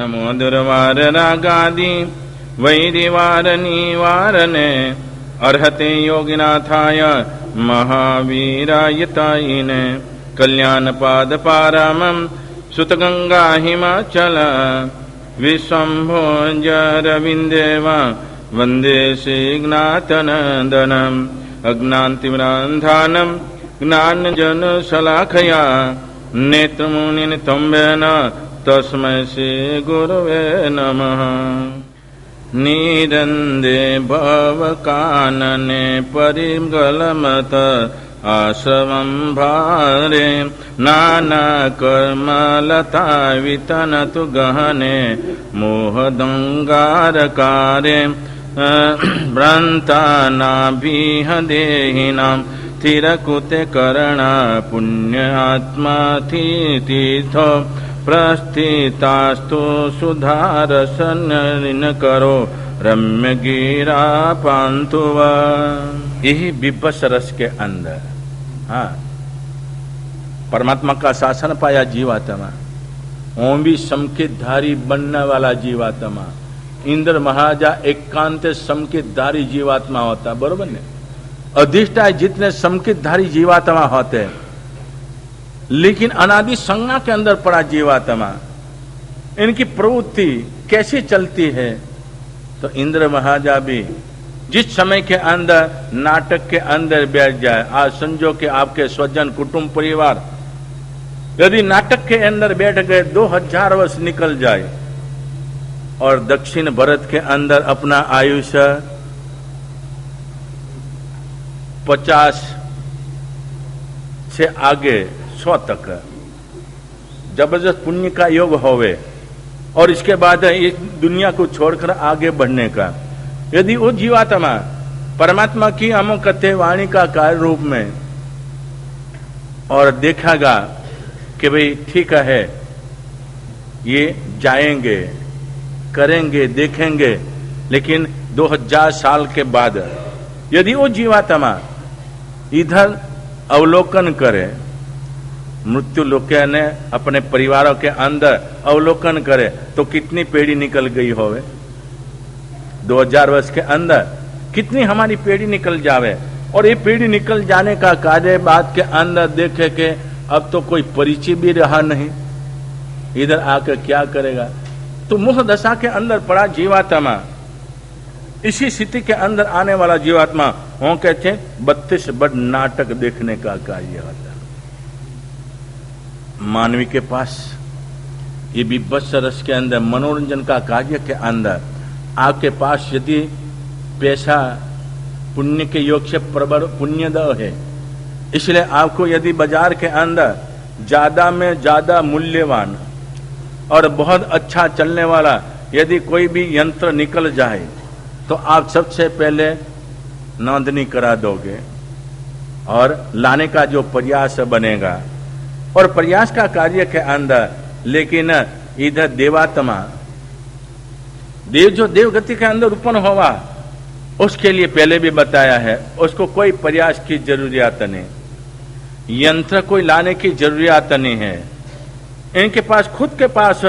नमो दुर्वार रागादि वैरिवार निवारणे अर्हते योगिनाथाय महावीरायतायिने कल्याण पाद पारामं सुत गंगा हिमाचल विश्वम्भोजरविन्देव वन्दे श्रीज्ञातनन्दनम् अज्ञान्तिम्रान्धानं ज्ञानजनशलाखया नेत्रमुनिनितम्बेन तस्मै श्रीगुरवे नमः। निरन्दे भवकानने परिगलमत आश्रमं भारे नानाकर्मलता वितनतु गहने मोहदङ्गारकारे भ्रान्तानाभिह देहिनां थिरकुते करणा पुण्यात्मा तीर्थ प्रस्थितास्तु सुधारसन करो रम्य गिरा पांतुवा। यही बिभत्स रस के अंदर परमात्मा का शासन पाया जीवात्मा, ओम भी समकितधारी बनने वाला जीवात्मा। इंद्र महाराजा एकांत समकितधारी जीवात्मा होता, बरोबर ने। अधिष्ठाय जितने समकितधारी जीवात्मा होते, लेकिन अनादि संज्ञा के अंदर पड़ा जीवात्मा, इनकी प्रवृत्ति कैसे चलती है? तो इंद्र महाराजा भी जिस समय के अंदर नाटक के अंदर बैठ जाए, आज समझो कि आपके स्वजन कुटुंब परिवार यदि नाटक के अंदर बैठ गए 2000 वर्ष निकल जाए और दक्षिण भारत के अंदर अपना आयुष्य 50 से आगे 100 तक जबरदस्त पुण्य का योग होवे और इसके बाद इस दुनिया को छोड़कर आगे बढ़ने का, यदि वो जीवात्मा परमात्मा की हम कहते वाणी का कार्य रूप में और देखेगा कि भाई ठीक है ये जाएंगे करेंगे देखेंगे, लेकिन 2000 साल के बाद यदि वो जीवात्मा इधर अवलोकन करे, मृत्यु लोक ने अपने परिवारों के अंदर अवलोकन करे तो कितनी पीढ़ी निकल गई होवे? 2000 वर्ष के अंदर कितनी हमारी पीढ़ी निकल जावे, और ये पीढ़ी निकल जाने का कार्य बात के अंदर देखे कि अब तो कोई परिचय भी रहा नहीं, इधर आकर क्या करेगा? तो मुह दशा के अंदर पड़ा जीवात्मा, इसी स्थिति के अंदर आने वाला जीवात्मा वो कहते 32 बड़ नाटक देखने का कार्य होता। मानवी के पास ये विभत्स रस के अंदर मनोरंजन का कार्य के अंदर आपके पास यदि पैसा पुण्य के योग से प्रबल पुण्यद है, इसलिए आपको यदि बाजार के अंदर ज्यादा में ज्यादा मूल्यवान और बहुत अच्छा चलने वाला यदि कोई भी यंत्र निकल जाए तो आप सबसे पहले नोंदनी करा दोगे और लाने का जो प्रयास बनेगा और प्रयास का कार्य के अंदर, लेकिन इधर देवात्मा देव जो देवगति के अंदर उत्पन्न हुआ उसके लिए पहले भी बताया है, उसको कोई प्रयास की जरूरियत नहीं, यंत्र कोई लाने की जरूरियत नहीं है। इनके पास खुद के पास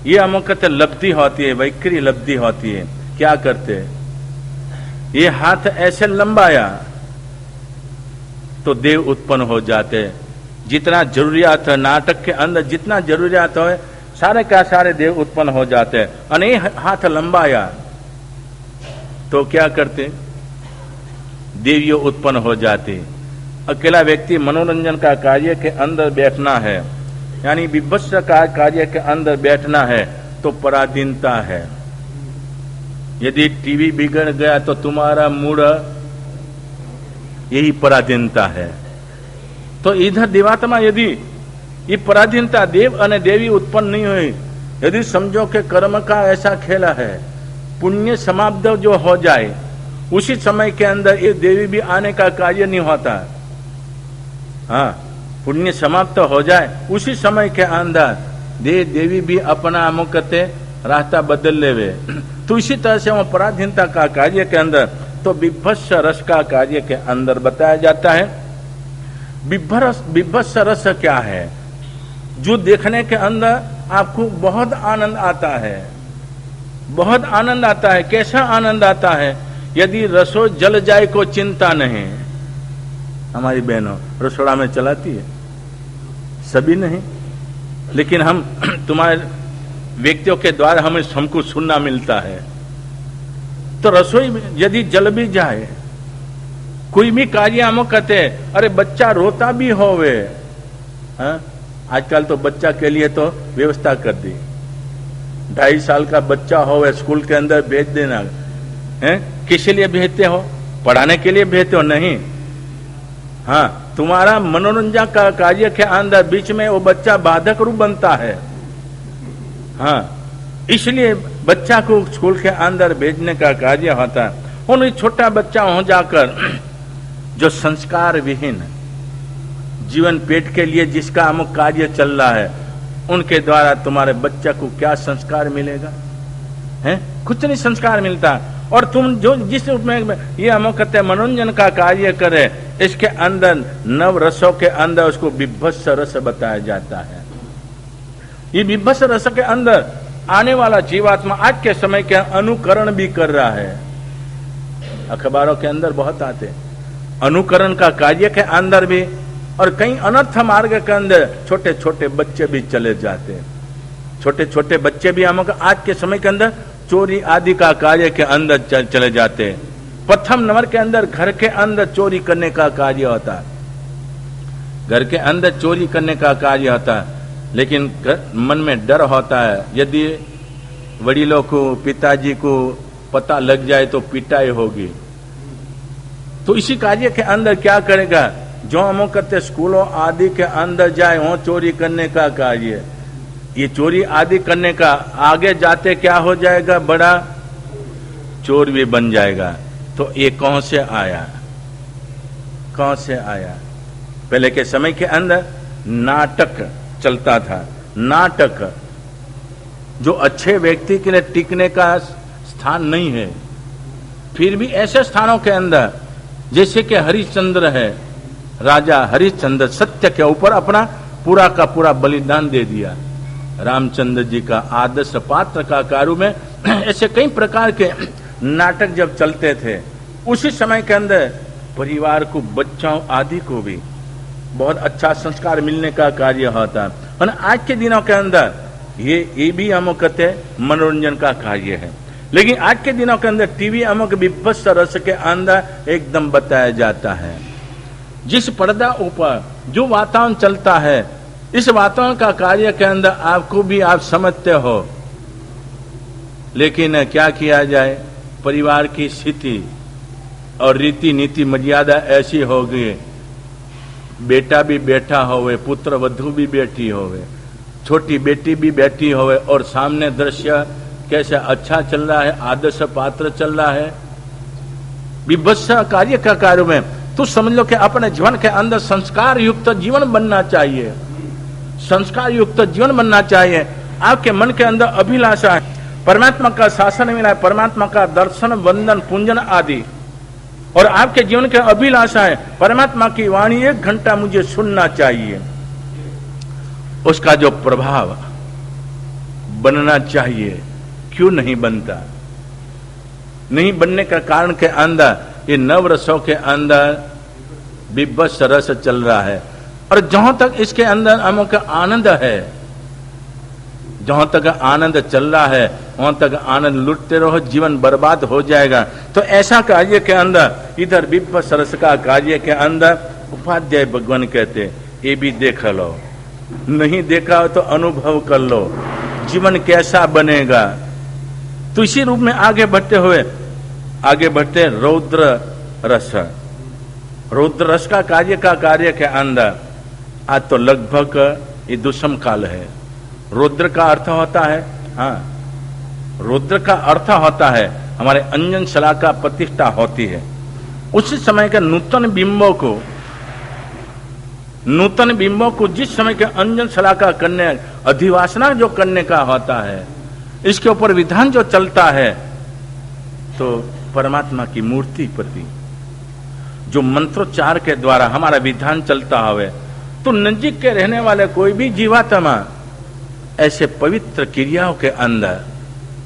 ये अमुकत लब्धि होती है, वैखरी लब्धि होती है। क्या करते? ये हाथ ऐसे लंबाया तो देव उत्पन्न हो जाते। जितना जरूरियात है नाटक के अंदर, जितना जरूरियात हो सारे का सारे देव उत्पन्न हो जाते हैं। और हाथ लंबाया तो क्या करते? देवियों उत्पन्न हो जाती। अकेला व्यक्ति मनोरंजन का कार्य के अंदर बैठना है, यानी विभत्स का कार्य के अंदर बैठना है तो पराधीनता है। यदि टीवी बिगड़ गया तो तुम्हारा मूड, यही पराधीनता है। तो इधर देवात्मा यदि ये पराधीनता देव और देवी उत्पन्न नहीं हुई, यदि समझो कि कर्म का ऐसा खेला है, पुण्य समाप्त जो हो जाए उसी समय के अंदर ये देवी भी आने का कार्य नहीं होता। हाँ, पुण्य समाप्त हो जाए उसी समय के अंदर देवी भी अपना मुकते रास्ता बदल लेवे। तो इसी तरह से वो पराधीनता का कार्य के अंदर तो विभत्स रस का कार्य के अंदर बताया जाता है। विभत्स रस क्या है? जो देखने के अंदर आपको बहुत आनंद आता है, बहुत आनंद आता है। कैसा आनंद आता है? यदि रसोई जल जाए को चिंता नहीं। हमारी बहनों रसोड़ा में चलाती है, सभी नहीं, लेकिन हम तुम्हारे व्यक्तियों के द्वारा हमें हमको सुनना मिलता है। तो रसोई में यदि जल भी जाए, कोई भी कार्य हम कहते हैं, अरे बच्चा रोता भी होवे, आजकल तो बच्चा के लिए तो व्यवस्था कर दी, 2.5 साल का बच्चा हो स्कूल के अंदर भेज देना है। किस लिए भेजते हो? पढ़ाने के लिए भेजते हो? नहीं, हाँ, तुम्हारा मनोरंजन का कार्य के अंदर बीच में वो बच्चा बाधक रूप बनता है। हाँ, इसलिए बच्चा को स्कूल के अंदर भेजने का कार्य होता है। उन छोटा बच्चा हो जाकर जो संस्कार विहीन जीवन पेट के लिए जिसका अमुक कार्य चल रहा है, उनके द्वारा तुम्हारे बच्चा को क्या संस्कार मिलेगा? है कुछ नहीं संस्कार मिलता। और तुम जो जिस रूप में ये अमुक कहते हैं मनोरंजन का कार्य करे, इसके अंदर नव रसों के अंदर उसको विभत्स रस बताया जाता है। ये विभत्स रस के अंदर आने वाला जीवात्मा आज के समय के अनुकरण भी कर रहा है। अखबारों के अंदर बहुत आते हैं अनुकरण का कार्य के अंदर भी, और कई अनर्थ मार्ग के अंदर छोटे छोटे बच्चे भी चले जाते हैं। छोटे छोटे बच्चे भी हम आज के समय के अंदर चोरी आदि का कार्य के अंदर चले जाते हैं। प्रथम नंबर के अंदर घर के अंदर चोरी करने का कार्य होता है, घर के अंदर चोरी करने का कार्य होता है, लेकिन मन में डर होता है यदि वडीलों को पिताजी को पता लग जाए तो पिटाई होगी। तो इसी कार्य के अंदर क्या करेगा? जो हम कहते स्कूलों आदि के अंदर जाए हो चोरी करने का कार्य, ये चोरी आदि करने का आगे जाते क्या हो जाएगा? बड़ा चोर भी बन जाएगा। तो ये कौन से आया? कौन से आया? पहले के समय के अंदर नाटक चलता था। नाटक जो अच्छे व्यक्ति के लिए टिकने का स्थान नहीं है, फिर भी ऐसे स्थानों के अंदर जैसे कि हरिश्चंद्र है, राजा हरिश्चंद्र सत्य के ऊपर अपना पूरा का पूरा बलिदान दे दिया। रामचंद्र जी का आदर्श पात्र का कारू में ऐसे कई प्रकार के नाटक जब चलते थे, उसी समय के अंदर परिवार को, बच्चों आदि को भी बहुत अच्छा संस्कार मिलने का कार्य होता है। और आज के दिनों के अंदर ये भी हम कहते हैं मनोरंजन का कार्य है, लेकिन आज के दिनों के अंदर टीवी अमुक विभत्स रस के अंदर एकदम बताया जाता है। जिस पर्दा ऊपर जो वातावरण चलता है, इस वातावरण का कार्य के अंदर आपको भी आप समझते हो, लेकिन क्या किया जाए? परिवार की स्थिति और रीति नीति मर्यादा ऐसी हो गई, बेटा भी बैठा होवे, पुत्र वधू भी बैठी होवे, छोटी बेटी भी बैठी होवे, और सामने दृश्य कैसे अच्छा चल रहा है, आदर्श पात्र चल रहा है, विभत्स कार्य का कार्य में तो समझ लो कि अपने जीवन के अंदर संस्कार युक्त जीवन बनना चाहिए। संस्कार युक्त जीवन बनना चाहिए। आपके मन के अंदर अभिलाषा है, परमात्मा का शासन मिला है, परमात्मा का दर्शन वंदन पूजन आदि, और आपके जीवन के अभिलाषा है परमात्मा की वाणी 1 घंटा मुझे सुनना चाहिए। उसका जो प्रभाव बनना चाहिए, क्यों नहीं बनता? नहीं बनने का कारण के अंदर ये नव रसों के अंदर विभत्स रस चल रहा है। और जहां तक इसके अंदर अमुक आनंद है, जहां तक आनंद चल रहा है, वहां तक आनंद लुटते रहो, जीवन बर्बाद हो जाएगा। तो ऐसा कार्य के अंदर, इधर विभत्स रस का कार्य के अंदर उपाध्याय भगवान कहते ये भी देख लो, नहीं देखा हो तो अनुभव कर लो, जीवन कैसा बनेगा। तो इसी रूप में आगे बढ़ते रौद्र रस। रौद्र रस का कार्य के अंदर आज तो लगभग ये दुष्म काल है। रौद्र का अर्थ होता है, हाँ, रौद्र का अर्थ होता है हमारे अंजन शला का प्रतिष्ठा होती है। उसी समय के नूतन बिंबों को जिस समय के अंजन शला का करने, अधिवासना जो करने का होता है, इसके ऊपर विधान जो चलता है, तो परमात्मा की मूर्ति प्रति जो मंत्रोच्चार के द्वारा हमारा विधान चलता हवे, तो नजीक के रहने वाले कोई भी जीवात्मा ऐसे पवित्र क्रियाओं के अंदर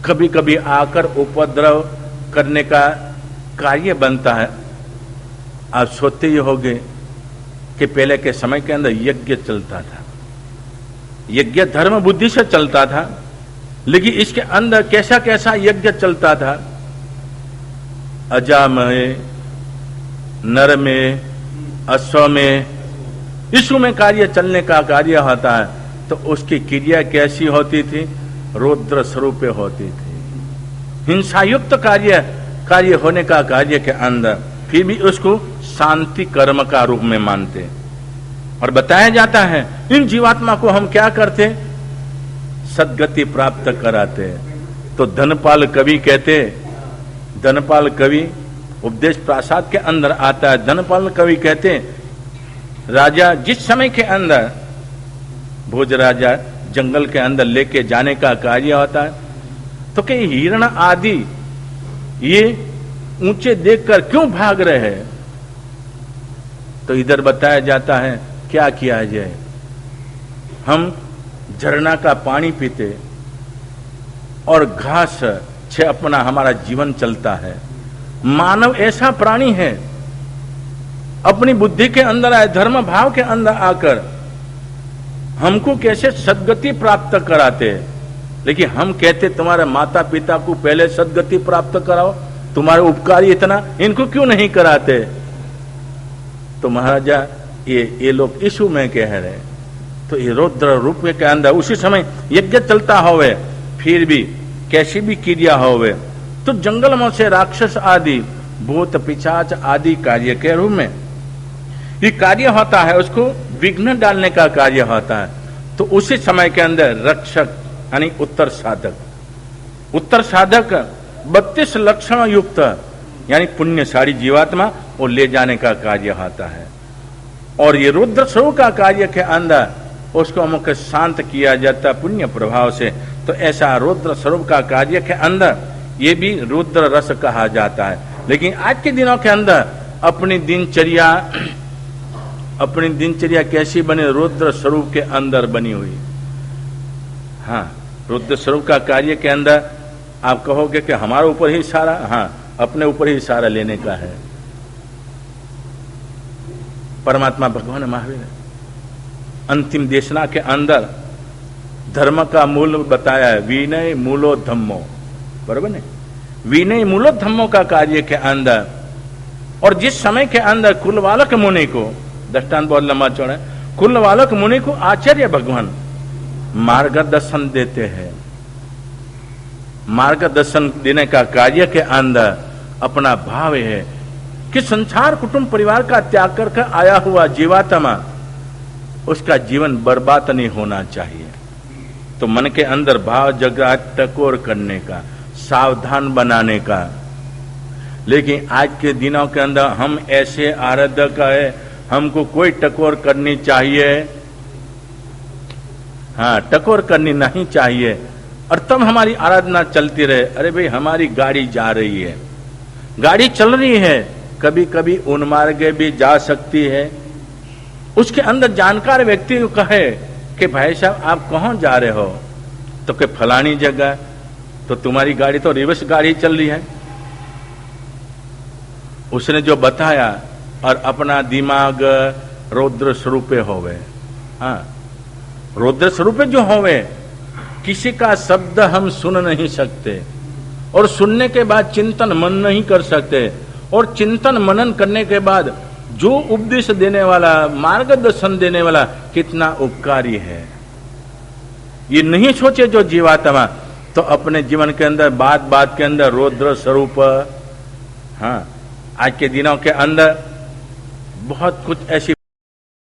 कभी कभी आकर उपद्रव करने का कार्य बनता है। आप सोचते ही होंगे कि पहले के समय के अंदर यज्ञ चलता था, यज्ञ धर्म बुद्धि से चलता था, लेकिन इसके अंदर कैसा कैसा यज्ञ चलता था। अजा में, नर में, अश्व में, इशु में कार्य चलने का कार्य होता है, तो उसकी क्रिया कैसी होती थी? रौद्र स्वरूप होती थी। हिंसायुक्त कार्य होने का कार्य के अंदर फिर भी उसको शांति कर्म का रूप में मानते और बताया जाता है इन जीवात्मा को हम क्या करते? सद्गति प्राप्त कराते। तो धनपाल कवि कहते, धनपाल कवि उपदेश प्रासाद के अंदर आता है। धनपाल कवि कहते राजा जिस समय के अंदर भोज राजा जंगल के अंदर लेके जाने का कार्य होता है, तो कई हिरण आदि ये ऊंचे देखकर क्यों भाग रहे हैं? तो इधर बताया जाता है क्या किया जाए। हम झरना का पानी पीते और घास से अपना हमारा जीवन चलता है। मानव ऐसा प्राणी है, अपनी बुद्धि के अंदर आए, धर्म भाव के अंदर आकर हमको कैसे सद्गति प्राप्त कराते। लेकिन हम कहते तुम्हारे माता पिता को पहले सद्गति प्राप्त कराओ, तुम्हारे उपकारी इतना, इनको क्यों नहीं कराते? तो महाराजा ये लोग यीशु में कह रहे, तो ये रौद्र रूप के अंदर उसी समय यज्ञ चलता होवे, फिर भी कैसी भी क्रिया होवे, तो जंगल में से राक्षस आदि, भूत पिशाच आदि कार्य के रूप में ये कार्य होता है, उसको विघ्न डालने का कार्य होता है। तो उसी समय के अंदर रक्षक यानी उत्तर साधक 32 लक्षण युक्त यानी पुण्यशाली जीवात्मा वो ले जाने का कार्य होता है। और ये रुद्र स्वरूप का कार्य के अंदर उसको मुख्य शांत किया जाता पुण्य प्रभाव से। तो ऐसा रुद्र स्वरूप का कार्य के अंदर ये भी रुद्र रस कहा जाता है। लेकिन आज के दिनों के अंदर अपनी दिनचर्या कैसी बनी? रुद्र स्वरूप के अंदर बनी हुई। हाँ, रुद्र स्वरूप का कार्य के अंदर आप कहोगे कि हमारे ऊपर ही सारा, हाँ, अपने ऊपर ही सारा लेने का है। परमात्मा भगवान महावीर अंतिम देशना के अंदर धर्म का मूल बताया है, विनय मूलो धम्मो, बरोबर नहीं? विनय मूलो धम्मो का कार्य के अंदर, और जिस समय के अंदर कुलवालक मुनि को, दृष्टांत बहुत लंबा चौड़ा है, कुलवालक मुनि को आचार्य भगवान मार्गदर्शन देते हैं। मार्गदर्शन देने का कार्य के अंदर अपना भाव है कि संसार कुटुंब परिवार का त्याग करके आया हुआ जीवात्मा, उसका जीवन बर्बाद नहीं होना चाहिए। तो मन के अंदर भाव जगा टकोर करने का, सावधान बनाने का। लेकिन आज के दिनों के अंदर हम ऐसे आराधक है, हमको कोई टकोर करनी चाहिए, हाँ, टकोर करनी नहीं चाहिए, और तब हमारी आराधना चलती रहे। अरे भाई, हमारी गाड़ी जा रही है, गाड़ी चल रही है, कभी कभी उन्मार्ग भी जा सकती है। उसके अंदर जानकार व्यक्ति को कहे कि भाई साहब आप कहाँ जा रहे हो? तो कि फलानी जगह। तो तुम्हारी गाड़ी तो रिवर्स गाड़ी चल रही है। उसने जो बताया, और अपना दिमाग रौद्र स्वरूपे होवे। हाँ, रौद्र स्वरूपे जो होवे, किसी का शब्द हम सुन नहीं सकते, और सुनने के बाद चिंतन मन नहीं कर सकते, और चिंतन मनन करने के बाद जो उपदेश देने वाला, मार्गदर्शन देने वाला कितना उपकारी है, ये नहीं सोचे जो जीवात्मा। तो अपने जीवन के अंदर बात बात के अंदर रौद्र स्वरूप। हाँ, आज के दिनों के अंदर बहुत कुछ ऐसी